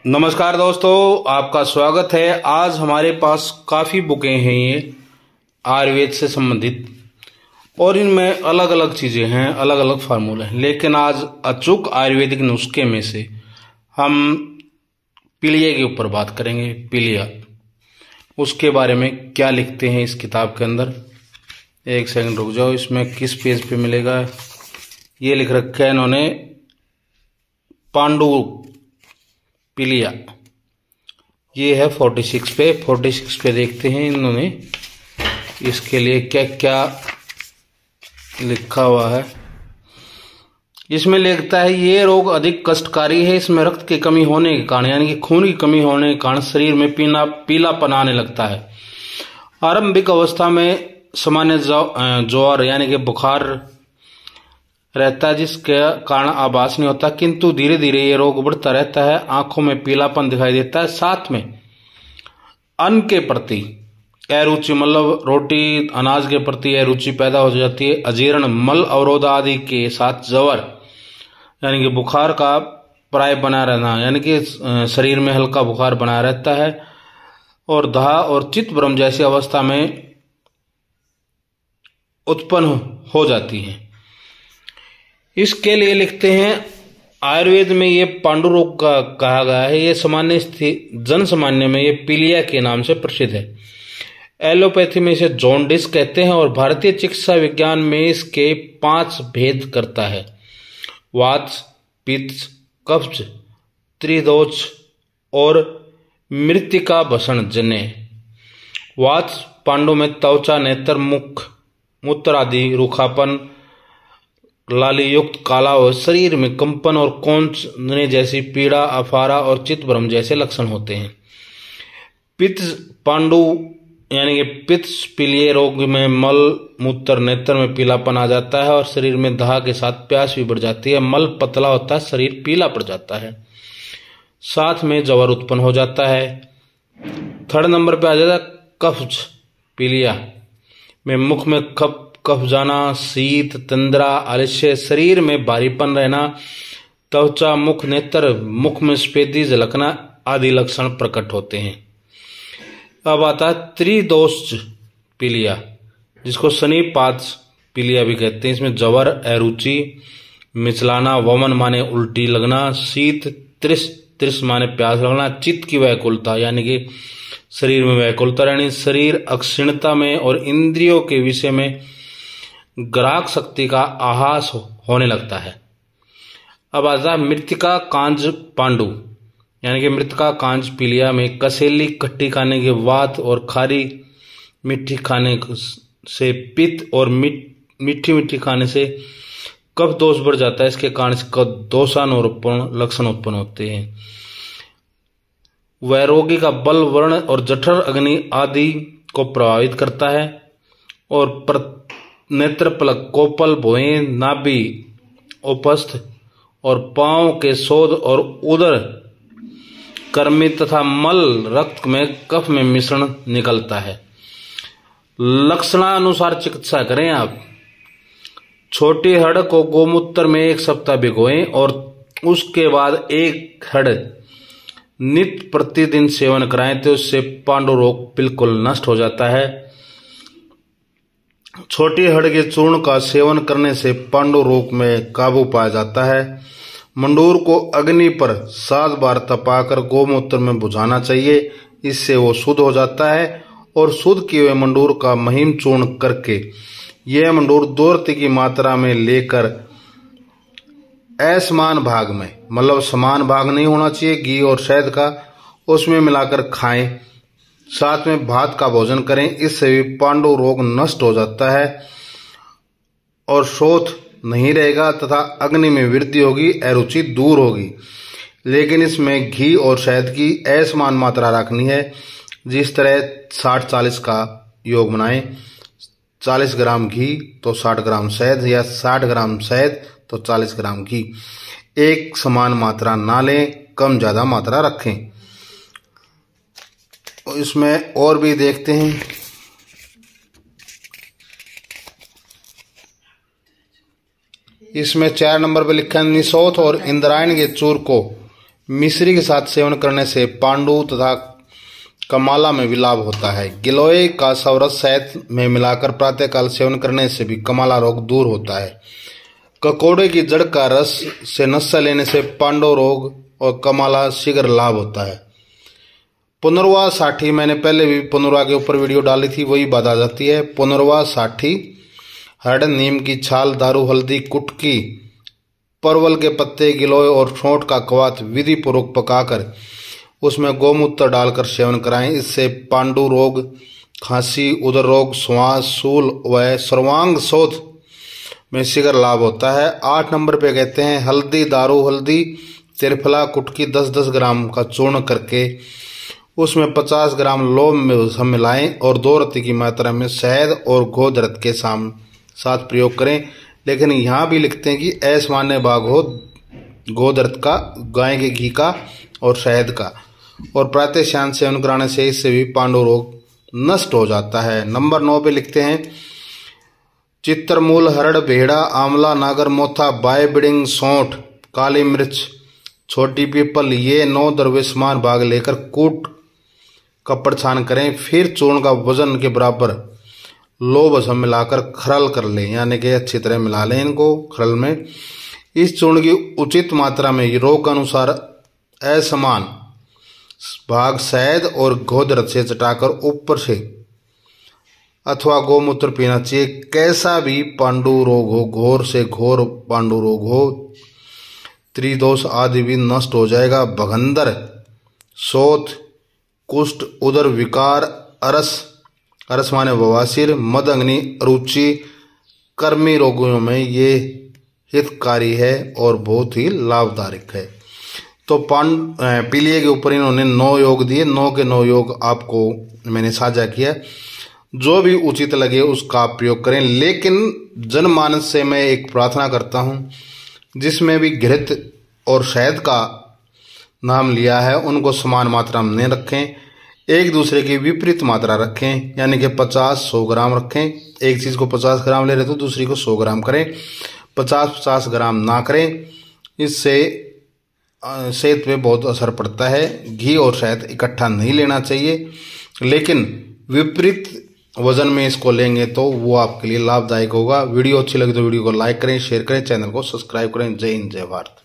नमस्कार दोस्तों, आपका स्वागत है। आज हमारे पास काफ़ी बुकें हैं ये आयुर्वेद से संबंधित, और इनमें अलग अलग चीज़ें हैं, अलग अलग फार्मूले हैं। लेकिन आज अचूक आयुर्वेदिक नुस्खे में से हम पीलिया के ऊपर बात करेंगे। पीलिया, उसके बारे में क्या लिखते हैं इस किताब के अंदर। एक सेकंड रुक जाओ, इसमें किस पेज पे मिलेगा। ये लिख रखा है इन्होंने, पांडु पीलिया। ये है 46 पे देखते हैं इन्होंने इसके लिए क्या क्या लिखा हुआ है। इसमें लिखता है ये रोग अधिक कष्टकारी है। इसमें रक्त की कमी होने के कारण, यानी कि खून की कमी होने के कारण शरीर में पीलापन आने लगता है। आरंभिक अवस्था में सामान्य ज्वर यानी कि बुखार रहता है, जिसके कारण आभास नहीं होता, किंतु धीरे धीरे ये रोग बढ़ता रहता है। आंखों में पीलापन दिखाई देता है। साथ में अन्न के प्रति अरुचि, मतलब रोटी अनाज के प्रति अरुचि पैदा हो जाती है। अजीर्ण, मल अवरोध आदि के साथ ज्वर यानी कि बुखार का प्राय बना रहना, यानी कि शरीर में हल्का बुखार बना रहता है। और दाह और चित्त भ्रम जैसी अवस्था में उत्पन्न हो जाती है। इसके लिए लिखते हैं आयुर्वेद में ये पांडु रोग का कहा गया है। ये सामान्य जन सामान्य में ये पीलिया के नाम से प्रसिद्ध है। एलोपैथी में इसे जॉन्डिस कहते हैं, और भारतीय चिकित्सा विज्ञान में इसके 5 भेद करता है: वात, पित्त, कब्ज, त्रिदोष और मृत्तिका भसन जन्य। वात पांडु में त्वचा, नेत्र, मुख, मूत्र आदि रूखापन, लाली युक्त काला और शरीर में कंपन और कौंचने जैसी पीड़ा, अफारा और चित्तभ्रम जैसे लक्षण होते हैं। पित्त पांडु यानी कि पित्त पीलिया रोग में मल मूत्र, नेत्र में पीलापन आ जाता है, और शरीर में दाह के साथ प्यास भी बढ़ जाती है। मल पतला होता है, शरीर पीला पड़ जाता है, साथ में ज्वर उत्पन्न हो जाता है। 3rd नंबर पे आ जाता है कब्ज पीलिया में मुख में कफ जाना, शीत, तंद्रा, आलस्य, शरीर में भारीपन रहना, त्वचा, मुख, नेत्र, मुख में सफेदी झलकना आदि लक्षण प्रकट होते हैं। अब आता है त्रिदोष पीलिया, जिसको शनिपात पीलिया भी कहते हैं। इसमें ज्वर, अरुचि, मिचलाना, वमन माने उल्टी लगना, शीत, त्रिस माने प्यास लगना, चित्त की व्याकुलता यानी कि शरीर में व्याकुलता रहनी, शरीर अक्षीणता में और इंद्रियों के विषय में ग्राहक शक्ति का आभास होने लगता है। अब आता है मृत्तिका कांज पांडु यानी कि मृत्तिका कांज पीलिया में कसेली खट्टी खाने के, वात और खारी मीठी खाने से, पित्त और मीठी मीठी खाने से कफ दोष बढ़ जाता है। इसके कारण दोषानुरूपण लक्षण उत्पन्न होते हैं। वह रोगी का बल, वर्ण और जठर अग्नि आदि को प्रभावित करता है, और नेत्र पलक, कोपल, भुएं, नाभि, उपस्थ और पांव के शोध और उदर कर्मी तथा मल रक्त में कफ में मिश्रण निकलता है। लक्षणानुसार चिकित्सा करें आप। छोटी हड़ को गोमूत्र में 1 सप्ताह भिगोएं, और उसके बाद 1 हड़ नित्य प्रतिदिन सेवन कराएं, तो उससे पांडु रोग बिल्कुल नष्ट हो जाता है। छोटी हड़ के चूर्ण का सेवन करने से पांडु रोग में काबू पाया जाता है। मंडूर को अग्नि पर 7 बार तपाकर गोमूत्र में बुझाना चाहिए, इससे वो शुद्ध हो जाता है। और शुद्ध किए हुए मंडूर का महीन चूर्ण करके यह मंडूर 2 रत्ती की मात्रा में लेकर असमान भाग में, मतलब समान भाग नहीं होना चाहिए, घी और शहद का, उसमें मिलाकर खाएं। साथ में भात का भोजन करें, इससे भी पांडु रोग नष्ट हो जाता है और शोथ नहीं रहेगा तथा अग्नि में वृद्धि होगी, अरुचि दूर होगी। लेकिन इसमें घी और शहद की असमान मात्रा रखनी है। जिस तरह 60-40 का योग बनाएं, 40 ग्राम घी तो 60 ग्राम शहद, या 60 ग्राम शहद तो 40 ग्राम घी। एक समान मात्रा ना लें, कम ज्यादा मात्रा रखें। इसमें और भी देखते हैं। इसमें 4 नंबर पर लिखा है निशोथ और इंद्रायण के चूर को मिश्री के साथ सेवन करने से पांडु तथा कमाला में भी लाभ होता है। गिलोय का सवरस शहद में मिलाकर प्रातःकाल सेवन करने से भी कमाला रोग दूर होता है। ककोड़े की जड़ का रस से नशा लेने से पांडु रोग और कमाला शीघ्र लाभ होता है। पुनर्वा साठी, मैंने पहले भी पुनर्वा के ऊपर वीडियो डाली थी, वही बात आ जाती है। पुनर्वा साठी हरड़, नीम की छाल, दारू, हल्दी, कुटकी, परवल के पत्ते, गिलोय और छोंट का कवात विधि पूर्वक पकाकर उसमें गोमूत्र डालकर सेवन कराएं। इससे पांडु रोग, खांसी, उदर रोग, श्वास, शूल व सर्वांग शोथ में शीघ्र लाभ होता है। 8 नंबर पे कहते हैं हल्दी, दारू, हल्दी, त्रिफला, कुटकी 10-10 ग्राम का चूर्ण करके उसमें 50 ग्राम लौंग में मिलाएं और 2 रत्ती की मात्रा में शहद और गोदरत के साथ प्रयोग करें। लेकिन यहाँ भी लिखते हैं कि असामान्य भाग हो गोदरत का, गाय के घी का और शहद का, और प्रातः शांत सेवन कराने से इससे भी पांडु रोग नष्ट हो जाता है। नंबर 9 पे लिखते हैं चित्रमूल, हरड़, भेड़ा, आंवला, नागर मोथा, बाय बिडिंग, सौंठ, काली मिर्च, छोटी पीपल, ये 9 द्रव्य समान भाग लेकर कूट कपड़ छान करें। फिर चूर्ण का वजन के बराबर लोभ सब मिलाकर खरल कर लें, यानी कि अच्छी तरह मिला लें इनको खरल में। इस चूर्ण की उचित मात्रा में रोग अनुसार असमान भाग शहद और गोदरत से चटाकर ऊपर से अथवा गोमूत्र पीना चाहिए। कैसा भी पांडु रोग हो, घोर से घोर पांडु रोग हो, त्रिदोष आदि भी नष्ट हो जाएगा। भगंदर, शोथ, कुष्ठ, उदर विकार, अरस माने बवासीर, मद, अग्नि, रुचि, कर्मी रोगों में ये हितकारी है और बहुत ही लाभदायक है। तो पीलिया के ऊपर इन्होंने 9 योग दिए, 9 के 9 योग आपको मैंने साझा किया। जो भी उचित लगे उसका आप प्रयोग करें। लेकिन जनमानस से मैं एक प्रार्थना करता हूँ, जिसमें भी घृत और शहद का नाम लिया है उनको समान मात्रा में नहीं रखें, एक दूसरे की विपरीत मात्रा रखें, यानी कि 50-100 ग्राम रखें। एक चीज़ को 50 ग्राम ले रहे तो दूसरी को 100 ग्राम करें, 50-50 ग्राम ना करें। इससे सेहत पे बहुत असर पड़ता है। घी और शहद इकट्ठा नहीं लेना चाहिए, लेकिन विपरीत वजन में इसको लेंगे तो वो आपके लिए लाभदायक होगा। वीडियो अच्छी लगे तो वीडियो को लाइक करें, शेयर करें, चैनल को सब्सक्राइब करें। जय हिंद, जय भारत।